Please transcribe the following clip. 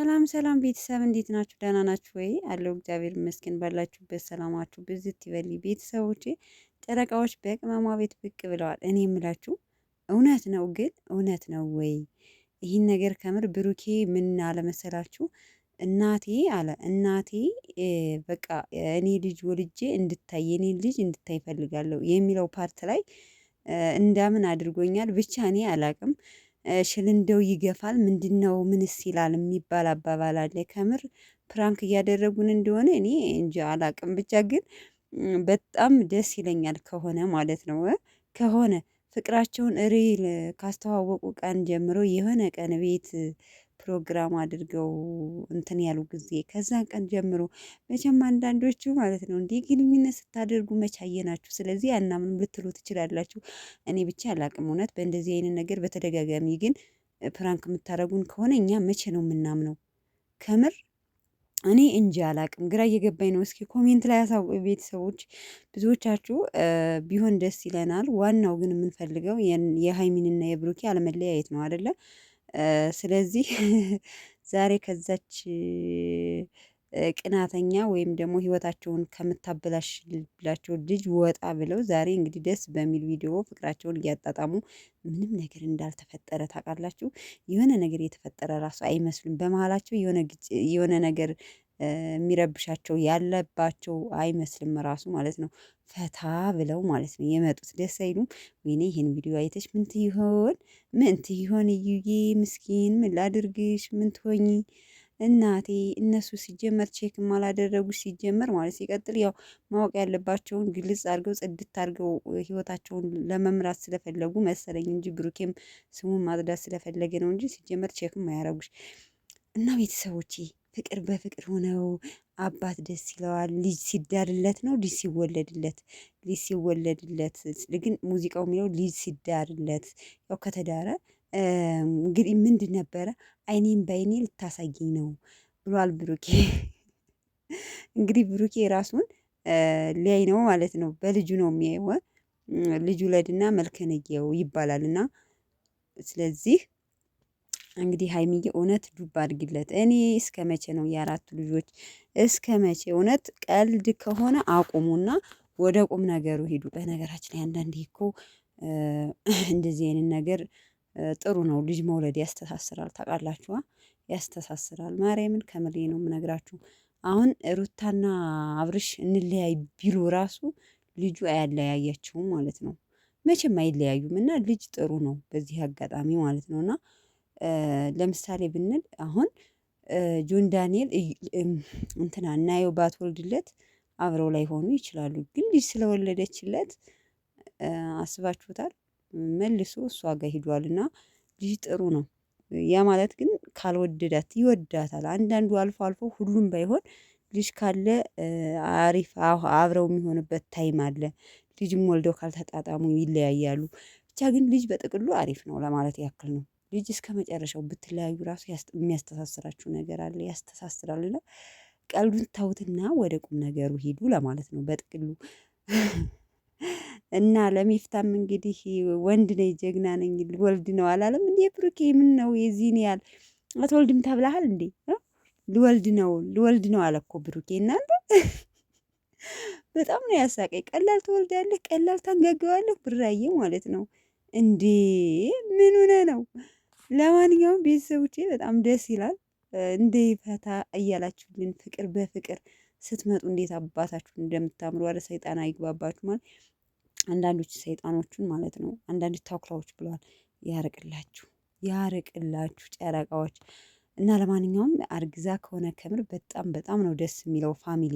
ሰላም ሰላም ቤተሰብ እንዴት ናችሁ? ደህና ናችሁ ወይ? አለው እግዚአብሔር ይመስገን። ባላችሁበት ሰላማችሁ ብዝት ይበል። ቤተሰቦቼ ጨረቃዎች በቅመሟ ቤት ብቅ ብለዋል። እኔ የምላችሁ እውነት ነው፣ ግን እውነት ነው ወይ? ይህን ነገር ከምር ብሩኬ ምን አለመሰላችሁ? እናቴ አለ እናቴ በቃ እኔ ልጅ ወልጄ እንድታይ የኔን ልጅ እንድታይ ፈልጋለሁ የሚለው ፓርት ላይ እንዳምን አድርጎኛል። ብቻ እኔ አላቅም ሽልንደው ይገፋል ምንድነው ምንስ ይላል የሚባል አባባል አለ። ከምር ፕራንክ እያደረጉን እንደሆነ እኔ እንጂ አላቅም። ብቻ ግን በጣም ደስ ይለኛል ከሆነ ማለት ነው ከሆነ ፍቅራቸውን ሪል ካስተዋወቁ ቀን ጀምሮ የሆነ ቀን ቤት ፕሮግራም አድርገው እንትን ያሉ ጊዜ ከዛ ቀን ጀምሮ መቼም አንዳንዶቹ ማለት ነው እንዲህ ግንኙነት ስታደርጉ መቼ አየናችሁ? ስለዚህ አናምንም ልትሉ ትችላላችሁ። እኔ ብቻ አላቅም እውነት በእንደዚህ አይነት ነገር በተደጋጋሚ ግን ፕራንክ የምታደርጉን ከሆነ እኛ መቼ ነው የምናምነው? ከምር እኔ እንጂ አላቅም፣ ግራ እየገባኝ ነው። እስኪ ኮሜንት ላይ ያሳውቁ ቤተሰቦች። ብዙዎቻችሁ ቢሆን ደስ ይለናል። ዋናው ግን የምንፈልገው የሀይሚንና የብሩኬ አለመለያየት ነው አይደለ? ስለዚህ ዛሬ ከዛች ቅናተኛ ወይም ደግሞ ህይወታቸውን ከምታበላሽላቸው ልጅ ወጣ ብለው ዛሬ እንግዲህ ደስ በሚል ቪዲዮ ፍቅራቸውን እያጣጣሙ ምንም ነገር እንዳልተፈጠረ ታውቃላችሁ። የሆነ ነገር የተፈጠረ ራሱ አይመስሉም። በመሀላቸው የሆነ ነገር የሚረብሻቸው ያለባቸው አይመስልም ራሱ ማለት ነው። ፈታ ብለው ማለት ነው የመጡት። ደስ አይሉም? ወይኔ ይሄን ቪዲዮ አይተሽ ምን ትይሆን ምን ትይሆን? እዩዬ ምስኪን ምን ላድርግሽ? ምን ትሆኚ እናቴ? እነሱ ሲጀመር ቼክም አላደረጉሽ ሲጀመር ማለት ሲቀጥል ያው ማወቅ ያለባቸውን ግልጽ አድርገው ጽድት አድርገው ህይወታቸውን ለመምራት ስለፈለጉ መሰለኝ እንጂ ብሩኬም ስሙን ማጽዳት ስለፈለገ ነው እንጂ ሲጀመር ቼክም አያረጉሽ። እና ቤተሰቦቼ ፍቅር በፍቅር ሆነው አባት ደስ ይለዋል። ልጅ ሲዳርለት ነው ልጅ ሲወለድለት? ልጅ ሲወለድለት ግን ሙዚቃው የሚለው ልጅ ሲዳርለት ያው ከተዳረ እንግዲህ ምንድን ነበረ አይኔን በአይኔ ልታሳየኝ ነው ብሏል ብሩኬ። እንግዲህ ብሩኬ ራሱን ሊያይ ነው ማለት ነው። በልጁ ነው የሚያየው። ልጁ ለድና መልከነየው ይባላል እና ስለዚህ እንግዲህ ሀይሚዬ እውነት ዱብ አድርጊለት። እኔ እስከ መቼ ነው የአራቱ ልጆች እስከ መቼ? እውነት ቀልድ ከሆነ አቁሙና ወደ ቁም ነገሩ ሂዱ። በነገራችን ላይ አንዳንዴ እኮ እንደዚህ አይነት ነገር ጥሩ ነው። ልጅ መውለድ ያስተሳስራል። ታውቃላችኋ? ያስተሳስራል። ማርያምን ከምሬ ነው የምነግራችሁ። አሁን ሩታና አብርሽ እንለያይ ቢሉ ራሱ ልጁ አያለያያቸውም ማለት ነው። መቼም አይለያዩም እና ልጅ ጥሩ ነው በዚህ አጋጣሚ ማለት ነው። እና ለምሳሌ ብንል አሁን ጆን ዳንኤል እንትና እናየው ባትወልድለት አብረው ላይ ሆኑ ይችላሉ። ግን ልጅ ስለወለደችለት አስባችሁታል? መልሶ እሷ ጋር ሂዷል እና ልጅ ጥሩ ነው። ያ ማለት ግን ካልወደዳት ይወዳታል። አንዳንዱ አልፎ አልፎ ሁሉም ባይሆን ልጅ ካለ አሪፍ አብረው የሚሆንበት ታይም አለ። ልጅም ወልደው ካልተጣጣሙ ይለያያሉ። ብቻ ግን ልጅ በጥቅሉ አሪፍ ነው ለማለት ያክል ነው። ልጅ እስከ መጨረሻው ብትለያዩ ራሱ የሚያስተሳስራችሁ ነገር አለ። ያስተሳስራል። እና ቀልዱን ተውትና ወደ ቁም ነገሩ ሂዱ ለማለት ነው በጥቅሉ። እና ለሚፍታም እንግዲህ ወንድ ነኝ ጀግና ነኝ ልወልድ ነው አላለም እንዴ? ብሩኬ ምን ነው የዚህን ያህል አትወልድም ተብለሃል እንዴ? ልወልድ ነው አለ እኮ ብሩኬ። እናንተ በጣም ነው ያሳቀኝ። ቀላል ትወልዳለህ፣ ቀላል ታንጋገዋለህ ብራዬ ማለት ነው እንዴ? ምን ሆነ ነው? ለማንኛውም ቤተሰቦቼ በጣም ደስ ይላል። እንደ ፈታ እያላችሁልን ፍቅር በፍቅር ስትመጡ እንዴት አባታችሁን እንደምታምሩ። ወደ ሰይጣን አይግባባችሁ ማለት አንዳንዶች ሰይጣኖቹን ማለት ነው። አንዳንድ ተኩላዎች ብለዋል። ያርቅላችሁ ያርቅላችሁ ጨረቃዎች። እና ለማንኛውም አርግዛ ከሆነ ከምር በጣም በጣም ነው ደስ የሚለው ፋሚሊ